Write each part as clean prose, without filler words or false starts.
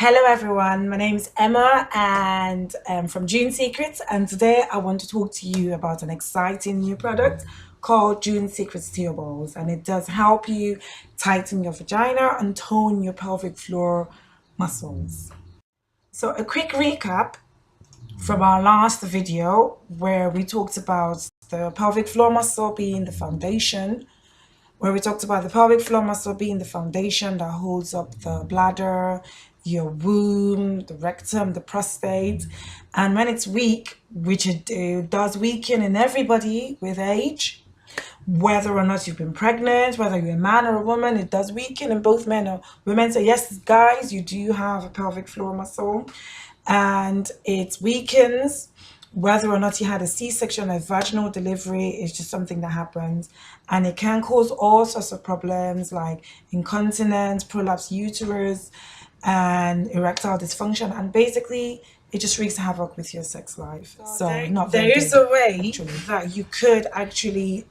Hello everyone, my name is Emma and I'm from June Secrets, and today I want to talk to you about an exciting new product called June Secrets Tear Balls, and it does help you tighten your vagina and tone your pelvic floor muscles. So a quick recap from our last video where we talked about the pelvic floor muscle being the foundation, where we talked about the pelvic floor muscle being the foundation that holds up the bladder, your womb, the rectum, the prostate. And when it's weak, which it does weaken in everybody with age, whether or not you've been pregnant, whether you're a man or a woman, it does weaken in both men or women. So yes, guys, you do have a pelvic floor muscle and it weakens whether or not you had a C-section or vaginal delivery. Is just something that happens, and it can cause all sorts of problems like incontinence, prolapsed uterus, and erectile dysfunction, and basically it just wreaks havoc with your sex life. So not very good. There is a way actually that you could actually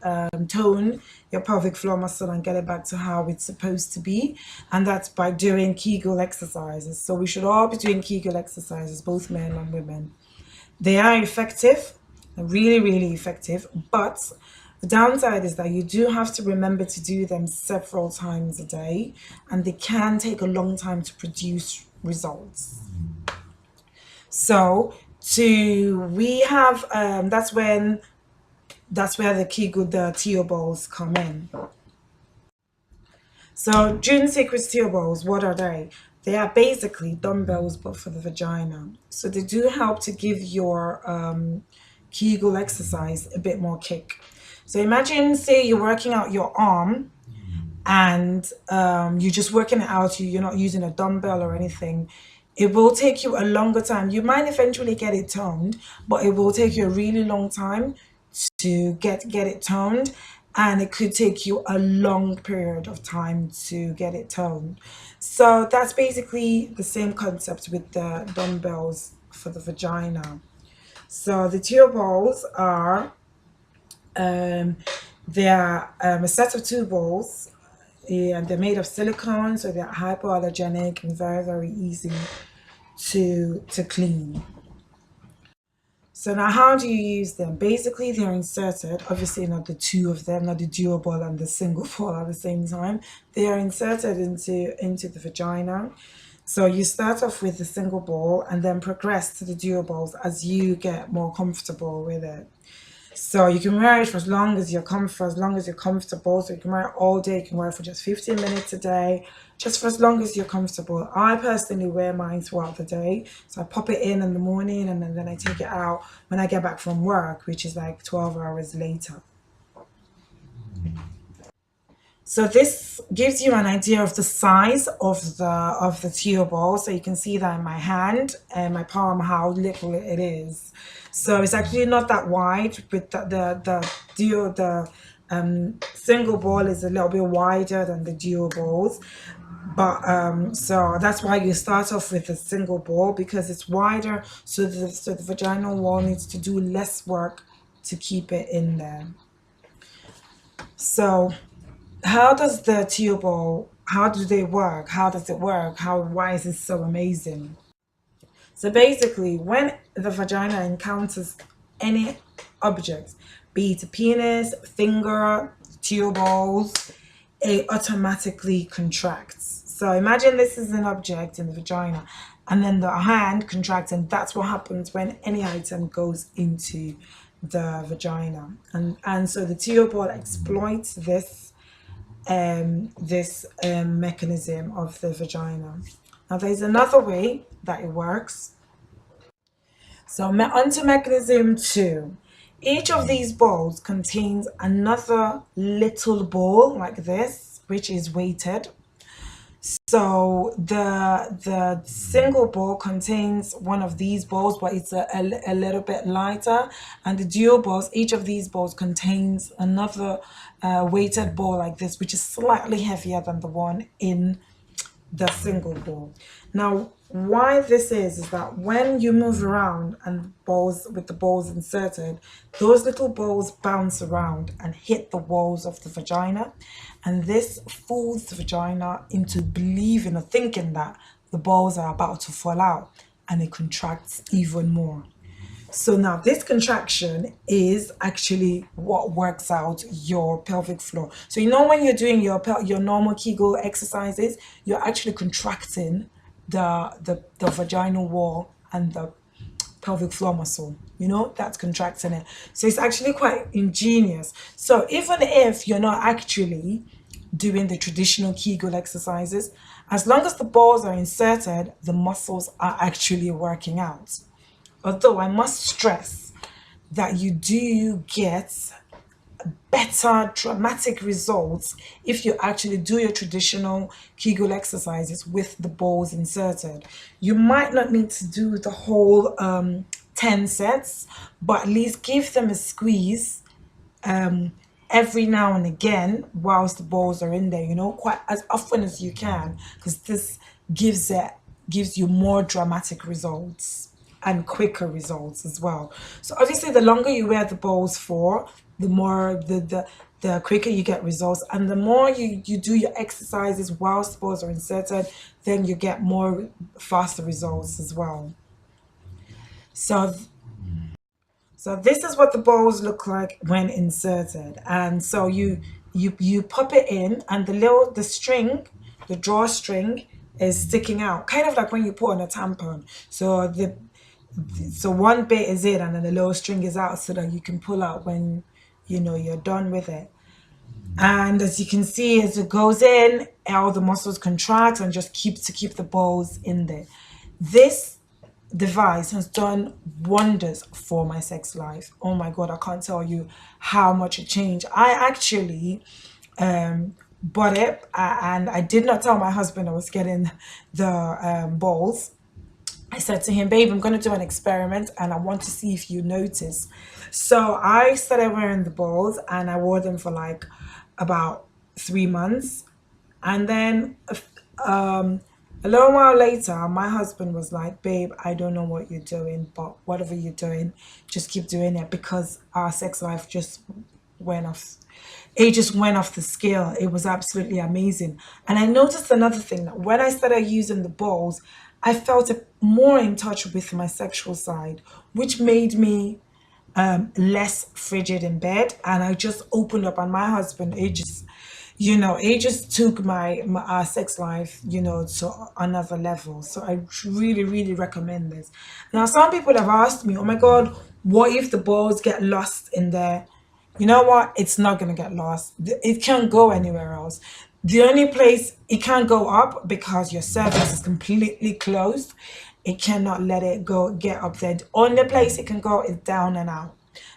tone your pelvic floor muscle and get it back to how it's supposed to be, and that's by doing Kegel exercises. So we should all be doing Kegel exercises, both men and women. They are effective, really, really effective, but the downside is that you do have to remember to do them several times a day, and they can take a long time to produce results. So we have that's where the Kegel, the tear balls come in. So June Secrets tear balls, what are they? They are basically dumbbells but for the vagina. So they do help to give your Kegel exercise a bit more kick. So imagine, say you're working out your arm and you're just working it out, you're not using a dumbbell or anything. It will take you a longer time. You might eventually get it toned, but it will take you a really long time to get it toned, and it could take you a long period of time to get it toned. So that's basically the same concept with the dumbbells for the vagina. So the tear balls are a set of two balls, and they're made of silicone, so they're hypoallergenic and very, very easy to clean. So now how do you use them? Basically, they're inserted, obviously not the two of them, not the dual ball and the single ball at the same time. They are inserted into the vagina. So you start off with the single ball and then progress to the dual balls as you get more comfortable with it. So you can wear it for as long as you're comfortable. So you can wear it all day. You can wear it for just 15 minutes a day, just for as long as you're comfortable. I personally wear mine throughout the day. So I pop it in the morning, and then I take it out when I get back from work, which is like 12 hours later. So this gives you an idea of the size of the tear ball. So you can see that in my hand and my palm, how little it is. So it's actually not that wide, but the single ball is a little bit wider than the dual balls. But so that's why you start off with a single ball, because it's wider, so the vaginal wall needs to do less work to keep it in there. So how does the tear ball, how do they work? How does it work? Why is it so amazing? So basically, when the vagina encounters any object, be it a penis, finger, tear balls, it automatically contracts. So imagine this is an object in the vagina, and then the hand contracts, and that's what happens when any item goes into the vagina. And so the tear ball exploits this mechanism of the vagina. Now there's another way that it works. So onto mechanism 2. Each of these balls contains another little ball like this, which is weighted. So the single ball contains one of these balls, but it's a little bit lighter, and the dual balls, each of these balls contains another weighted ball like this, which is slightly heavier than the one in the single ball. Now, why this is that when you move around and balls with the balls inserted, those little balls bounce around and hit the walls of the vagina, and this fools the vagina into believing or thinking that the balls are about to fall out, and it contracts even more. So now this contraction is actually what works out your pelvic floor. So you know when you're doing your normal Kegel exercises, you're actually contracting the vaginal wall and the pelvic floor muscle. You know, that's contracting it. So it's actually quite ingenious. So even if you're not actually doing the traditional Kegel exercises, as long as the balls are inserted, the muscles are actually working out. Although I must stress that you do get better dramatic results if you actually do your traditional Kegel exercises with the balls inserted. You might not need to do the whole 10 sets, but at least give them a squeeze every now and again whilst the balls are in there, you know, quite as often as you can, because this gives you more dramatic results and quicker results as well. So obviously the longer you wear the balls for, the more the quicker you get results, and the more you do your exercises whilst the balls are inserted, then you get more faster results as well. So so this is what the balls look like when inserted. And so you pop it in, and the string, the drawstring is sticking out, kind of like when you put on a tampon. So one bit is in, and then the little string is out so that you can pull out when you're done with it. And as you can see, as it goes in, all the muscles contract and just keep the balls in there. This device has done wonders for my sex life. Oh my God, I can't tell you how much it changed. I actually bought it, and I did not tell my husband I was getting the balls. I said to him, babe, I'm going to do an experiment and I want to see if you notice. So I started wearing the balls, and I wore them for like about 3 months. And then a little while later, my husband was like, babe, I don't know what you're doing, but whatever you're doing, just keep doing it, because our sex life just went off. It just went off the scale. It was absolutely amazing. And I noticed another thing, that when I started using the balls, I felt more in touch with my sexual side, which made me less frigid in bed, and I just opened up. And my husband, it just took my sex life, to another level. So I really, really recommend this. Now, some people have asked me, oh my God, what if the balls get lost in there? You know what? It's not going to get lost. It can't go anywhere else. The only place it can't go up, because your cervix is completely closed. It cannot let it go get up there. The only place it can go is down and out.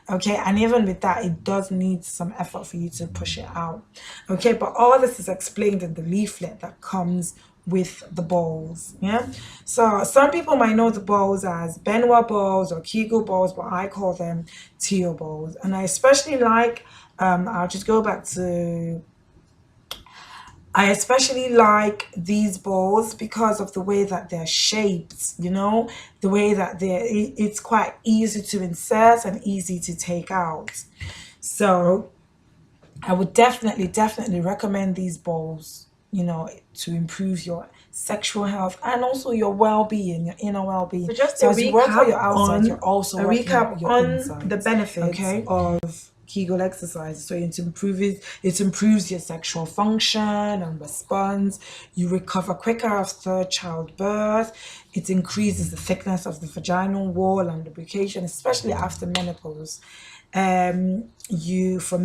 Okay, and even with that, it does need some effort for you to push it out. Okay, but all this is explained in the leaflet that comes with the balls. Yeah, so some people might know the balls as Benoit balls or Kegel balls, but I call them Teo balls. And I especially like, I'll just go back to, I especially like these balls because of the way that they're shaped, the way that it's quite easy to insert and easy to take out. So I would definitely, definitely recommend these balls, to improve your sexual health and also your well-being, your inner well-being. So just as you work on your outside, you're also working on your inside. The benefits, okay, of Kegel exercises. So it improves your sexual function and response. You recover quicker after childbirth. It increases the thickness of the vaginal wall and lubrication, especially after menopause. For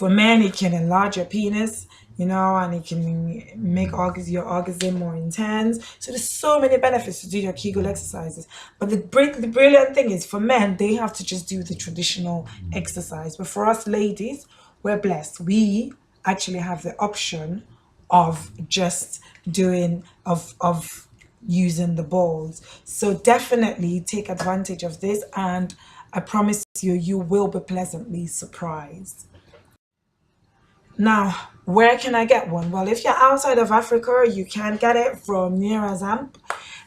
men it can enlarge your penis, and it can make your orgasm more intense. So there's so many benefits to do your Kegel exercises. But the brilliant thing is, for men, they have to just do the traditional exercise. But for us ladies, we're blessed. We actually have the option of just doing, of using the balls. So definitely take advantage of this, and I promise you will be pleasantly surprised. Now, Where can I get one? Well, if you're outside of Africa, you can get it from Nerazamp,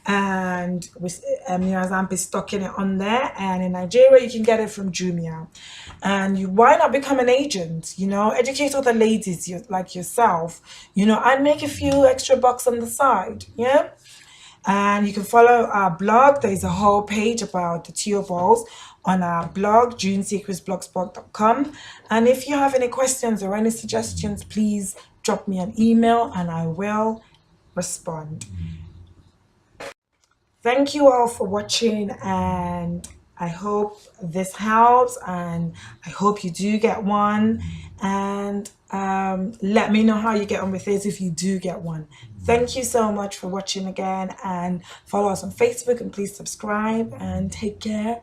and with Nerazamp is stocking it on there. And in Nigeria, you can get it from Jumia. And you, why not become an agent? You know, educate other ladies like yourself. You know, and make a few extra bucks on the side. Yeah. And you can follow our blog. There's a whole page about the Tio balls on our blog, junesecretsblogspot.com. And if you have any questions or any suggestions, please drop me an email and I will respond. Thank you all for watching, and I hope this helps, and I hope you do get one. And let me know how you get on with this if you do get one. Thank you so much for watching again, and follow us on Facebook, and please subscribe and take care.